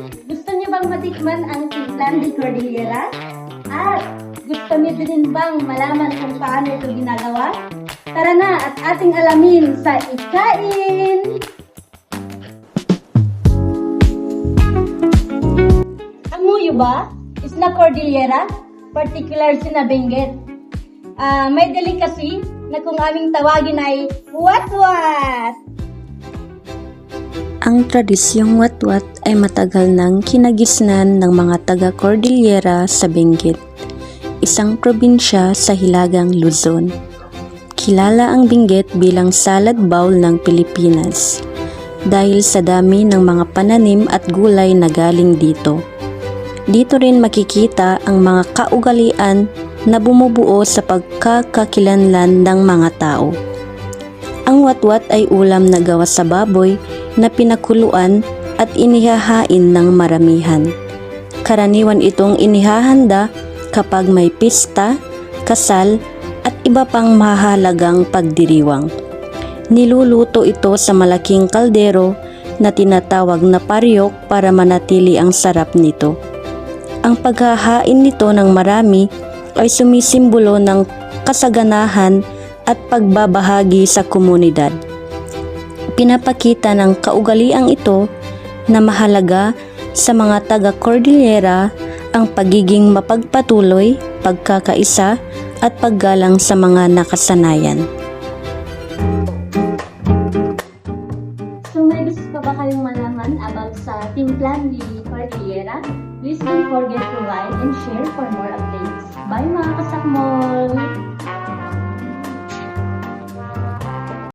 Gusto niyo bang matikman ang Timplan de Cordillera? At gusto niyo din bang malaman kung paano ito ginagawa? Tara na at ating alamin sa Ikain! Ang muyo ba? Isla Cordillera? Particular si Benguet. May delicacy na kung aming tawagin ay watwat! Ang tradisyong watwat ay matagal nang kinagisnan ng mga taga-Cordillera sa Benguet, isang probinsya sa Hilagang Luzon. Kilala ang Benguet bilang salad bowl ng Pilipinas dahil sa dami ng mga pananim at gulay na galing dito. Dito rin makikita ang mga kaugalian na bumubuo sa pagkakakilanlan ng mga tao. Ang watwat ay ulam na gawa sa baboy na pinakuluan at inihahain ng maramihan. Karaniwan itong inihahanda kapag may pista, kasal, at iba pang mahalagang pagdiriwang. Niluluto ito sa malaking kaldero na tinatawag na paryok para manatili ang sarap nito. Ang paghahain nito ng marami ay sumisimbolo ng kasaganahan at pagbabahagi sa komunidad. Pinapakita ng kaugaliang ito na mahalaga sa mga taga-Cordillera ang pagiging mapagpatuloy, pagkakaisa at paggalang sa mga nakasanayan. So may gusto pa ba kayong malaman about sa Timplan de Cordillera? Please don't forget to like and share for more updates.